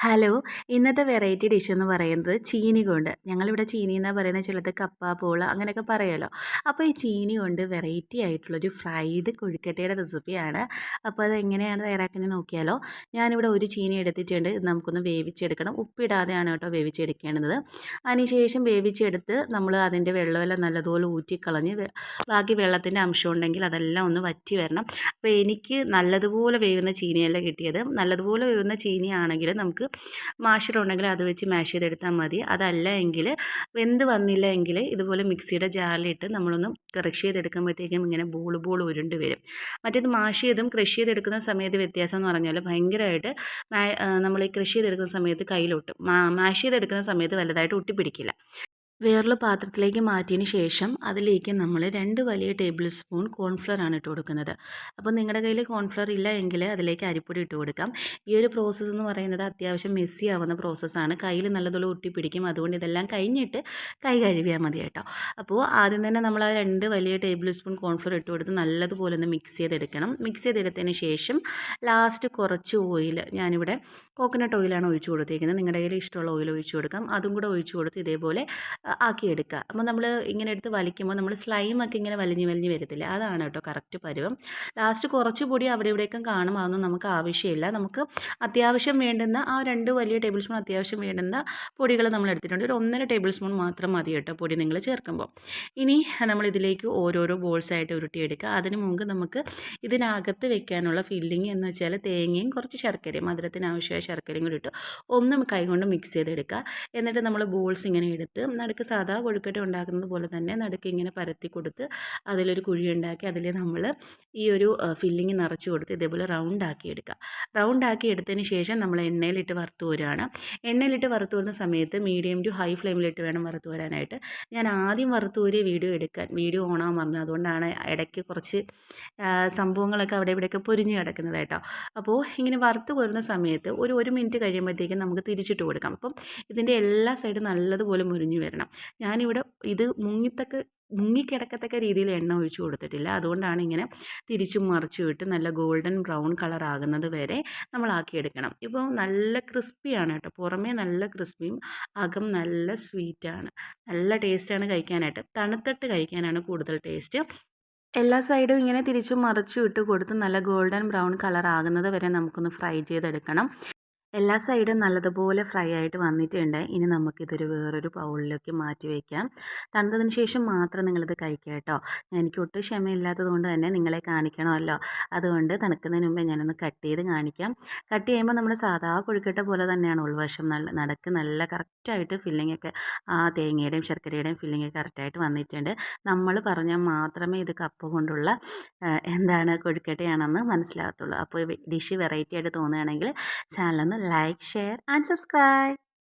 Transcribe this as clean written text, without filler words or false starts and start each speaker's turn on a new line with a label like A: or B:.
A: Hello. ഇന്നത്തെ variety dish എന്ന് പറയുന്നത് ചീനി കൊണ്ട്. ഞങ്ങളിവിടെ ചീനി എന്നാ പറയുന്നത്, ചിലത് കപ്പ, പോള അങ്ങനെയൊക്കെ പറയുമല്ലോ. അപ്പോൾ ഈ ചീനി കൊണ്ട് വെറൈറ്റി ആയിട്ടുള്ളൊരു ഫ്രൈഡ് കൊഴുക്കട്ടയുടെ റെസിപ്പിയാണ്. അപ്പോൾ അതെങ്ങനെയാണ് തയ്യാറാക്കുന്നത് നോക്കിയാലോ. ഞാനിവിടെ ഒരു ചീനി എടുത്തിട്ടുണ്ട്. ഇത് നമുക്കൊന്ന് വേവിച്ചെടുക്കണം. ഉപ്പിടാതെയാണ് കേട്ടോ വേവിച്ചെടുക്കേണ്ടത്. അതിനുശേഷം വേവിച്ചെടുത്ത് നമ്മൾ അതിൻ്റെ വെള്ളമെല്ലാം നല്ലതുപോലെ ഊറ്റിക്കളഞ്ഞ് ബാക്കി വെള്ളത്തിൻ്റെ അംശം ഉണ്ടെങ്കിൽ അതെല്ലാം ഒന്ന് വറ്റി വരണം. അപ്പോൾ എനിക്ക് നല്ലതുപോലെ വേവുന്ന ചീനിയല്ല കിട്ടിയത്. നല്ലതുപോലെ വേവുന്ന ചീനിയാണെങ്കിൽ നമുക്ക് മാഷറുണ്ടെങ്കിൽ അത് വെച്ച് മാഷ് ചെയ്തെടുത്താൽ മതി. അതല്ല എങ്കിൽ വെന്ത് വന്നില്ല എങ്കിൽ ഇതുപോലെ മിക്സിയുടെ ജാറിലിട്ട് നമ്മളൊന്ന് ക്രഷ് ചെയ്തെടുക്കുമ്പോഴത്തേക്കും ഇങ്ങനെ ബോൾ ഉരുണ്ട് വരും. മറ്റേത് മാഷ് ചെയ്തും ക്രഷ് ചെയ്തെടുക്കുന്ന സമയത്ത് വ്യത്യാസം എന്ന് പറഞ്ഞാൽ ഭയങ്കരമായിട്ട് നമ്മൾ ഈ ക്രഷ് ചെയ്തെടുക്കുന്ന സമയത്ത് കയ്യിലൊട്ടും, മാഷ് ചെയ്തെടുക്കുന്ന സമയത്ത് വലുതായിട്ട് ഒട്ടിപ്പിടിക്കില്ല. വേറൊരു പാത്രത്തിലേക്ക് മാറ്റിയതിന് ശേഷം അതിലേക്ക് നമ്മൾ 2 വലിയ ടേബിൾ സ്പൂൺ കോൺഫ്ലവർ ആണ് ഇട്ട് കൊടുക്കുന്നത്. അപ്പോൾ നിങ്ങളുടെ കയ്യിൽ കോൺഫ്ലവർ ഇല്ല എങ്കിൽ അതിലേക്ക് അരിപ്പൊടി ഇട്ട് കൊടുക്കാം. ഈ ഒരു പ്രോസസ്സ് എന്ന് പറയുന്നത് അത്യാവശ്യം മെസ്സി ആവുന്ന പ്രോസസ്സാണ്. കയ്യിൽ നല്ലതുപോലെ ഒട്ടിപ്പിടിക്കും. അതുകൊണ്ട് ഇതെല്ലാം കഴിഞ്ഞിട്ട് കൈ കഴുകിയാൽ മതി കേട്ടോ. അപ്പോൾ ആദ്യം തന്നെ നമ്മൾ ആ 2 വലിയ ടേബിൾ സ്പൂൺ കോൺഫ്ലവർ ഇട്ട് കൊടുത്ത് നല്ലതുപോലെ ഒന്ന് മിക്സ് ചെയ്തെടുക്കണം. മിക്സ് ചെയ്തെടുത്തതിന് ശേഷം ലാസ്റ്റ് കുറച്ച് ഓയിൽ, ഞാനിവിടെ കോക്കനട്ട് ഓയിലാണ് ഒഴിച്ചു കൊടുത്തേക്കുന്നത്. നിങ്ങളുടെ കയ്യിൽ ഇഷ്ടമുള്ള ഓയിൽ ഒഴിച്ചു കൊടുക്കാം. അതും കൂടെ ഒഴിച്ചു കൊടുത്ത് ഇതേപോലെ ആക്കിയെടുക്കുക. അപ്പോൾ നമ്മൾ ഇങ്ങനെ എടുത്ത് വലിക്കുമ്പോൾ നമ്മൾ സ്ലൈമൊക്കെ ഇങ്ങനെ വലിഞ്ഞ് വരത്തില്ല. അതാണ് കേട്ടോ കറക്റ്റ് പരുവം. ലാസ്റ്റ് കുറച്ച് പൊടി അവിടെ ഇവിടെയൊക്കെ കാണും. അതൊന്നും നമുക്ക് ആവശ്യമില്ല. നമുക്ക് അത്യാവശ്യം വേണ്ടുന്ന ആ 2 വലിയ ടേബിൾ സ്പൂൺ അത്യാവശ്യം വേണ്ടുന്ന പൊടികൾ നമ്മൾ എടുത്തിട്ടുണ്ട്. ഒരു 1.5 ടേബിൾ സ്പൂൺ മാത്രം മതി കേട്ടോ പൊടി നിങ്ങൾ ചേർക്കുമ്പോൾ. ഇനി നമ്മളിതിലേക്ക് ഓരോരോ ബോൾസായിട്ട് ഉരുട്ടിയെടുക്കുക. അതിന് മുമ്പ് നമുക്ക് ഇതിനകത്ത് വെക്കാനുള്ള ഫില്ലിങ് എന്ന് വെച്ചാൽ തേങ്ങയും കുറച്ച് ശർക്കരയും, മധുരത്തിന് ആവശ്യമായ ശർക്കരയും കൂടി ഇട്ട് ഒന്നും കൈകൊണ്ട് മിക്സ് ചെയ്തെടുക്കുക. എന്നിട്ട് നമ്മൾ ബോൾസ് ഇങ്ങനെ എടുത്ത് നടുക്ക് സാധാ കൊഴുക്കട്ട ഉണ്ടാക്കുന്നത് പോലെ തന്നെ നടുക്ക് ഇങ്ങനെ പരത്തി കൊടുത്ത് അതിലൊരു കുഴി ഉണ്ടാക്കി അതിൽ നമ്മൾ ഈ ഒരു ഫില്ലിങ് നിറച്ച് കൊടുത്ത് ഇതേപോലെ റൗണ്ടാക്കി എടുക്കുക. റൗണ്ടാക്കി എടുത്തതിന് ശേഷം നമ്മൾ എണ്ണയിലിട്ട് വറുത്ത് കോരുകയാണ്. എണ്ണയിലിട്ട് വറുത്ത് കോരുന്ന സമയത്ത് മീഡിയം ടു ഹൈ ഫ്ലെയിമിലിട്ട് വേണം വറുത്ത് കോരാനായിട്ട്. ഞാൻ ആദ്യം വറുത്ത് കോരിയ വീഡിയോ ഓണാൻ പറഞ്ഞു. അതുകൊണ്ടാണ് ഇടയ്ക്ക് കുറച്ച് സംഭവങ്ങളൊക്കെ അവിടെ ഇവിടെയൊക്കെ പൊരിഞ്ഞ് കിടക്കുന്നത് കേട്ടോ. അപ്പോൾ ഇങ്ങനെ വറുത്ത് കോരുന്ന സമയത്ത് ഒരു മിനിറ്റ് കഴിയുമ്പോഴത്തേക്കും നമുക്ക് തിരിച്ചിട്ട് കൊടുക്കാം. അപ്പം ഇതിൻ്റെ എല്ലാ സൈഡും നല്ലതുപോലെ മുരിഞ്ഞ് വരണം. ഞാനിവിടെ ഇത് മുങ്ങിക്കിടക്കത്തക്ക രീതിയിൽ എണ്ണ ഒഴിച്ചു കൊടുത്തിട്ടില്ല. അതുകൊണ്ടാണ് ഇങ്ങനെ തിരിച്ചും മറിച്ചും ഇട്ട് നല്ല ഗോൾഡൻ ബ്രൗൺ കളർ ആകുന്നത് വരെ നമ്മളാക്കിയെടുക്കണം. ഇപ്പോൾ നല്ല ക്രിസ്പിയാണ് കേട്ടോ. പുറമേ നല്ല ക്രിസ്പിയും അകം നല്ല സ്വീറ്റാണ്. നല്ല ടേസ്റ്റാണ് കഴിക്കാനായിട്ട്. തണുത്തിട്ട് കഴിക്കാനാണ് കൂടുതൽ ടേസ്റ്റ്. എല്ലാ സൈഡും ഇങ്ങനെ തിരിച്ചും മറിച്ചും ഇട്ട് കൊടുത്ത് നല്ല ഗോൾഡൻ ബ്രൗൺ കളർ ആകുന്നത് വരെ നമുക്കൊന്ന് ഫ്രൈ ചെയ്തെടുക്കണം. എല്ലാ സൈഡും നല്ലതുപോലെ ഫ്രൈ ആയിട്ട് വന്നിട്ടുണ്ട്. ഇനി നമുക്കിതൊരു വേറൊരു ബൗളിലേക്ക് മാറ്റി വയ്ക്കാം. തണുത്തതിന് ശേഷം മാത്രം നിങ്ങളിത് കഴിക്കുക കേട്ടോ. എനിക്ക് ഒട്ടും ക്ഷമയില്ലാത്തത് കൊണ്ട് തന്നെ നിങ്ങളെ കാണിക്കണമല്ലോ. അതുകൊണ്ട് തണുക്കുന്നതിന് മുമ്പേ ഞാനൊന്ന് കട്ട് ചെയ്ത് കാണിക്കാം. കട്ട് ചെയ്യുമ്പോൾ നമ്മൾ സാധാ കൊഴുക്കട്ട പോലെ തന്നെയാണ് ഉൾവശം നടക്ക് നല്ല കറക്റ്റായിട്ട് ഫില്ലിങ്ങൊക്കെ ആ തേങ്ങയുടെയും ശർക്കരയുടെയും ഫില്ലിങ്ങൊക്കെ കറക്റ്റായിട്ട് വന്നിട്ടുണ്ട്. നമ്മൾ പറഞ്ഞാൽ മാത്രമേ ഇത് കപ്പ കൊണ്ടുള്ള കൊഴുക്കട്ടയാണെന്ന് മനസ്സിലാകത്തുള്ളൂ. അപ്പോൾ ഡിഷ് വെറൈറ്റി ആയിട്ട് തോന്നുകയാണെങ്കിൽ ചാനലൊന്ന് like, share and subscribe.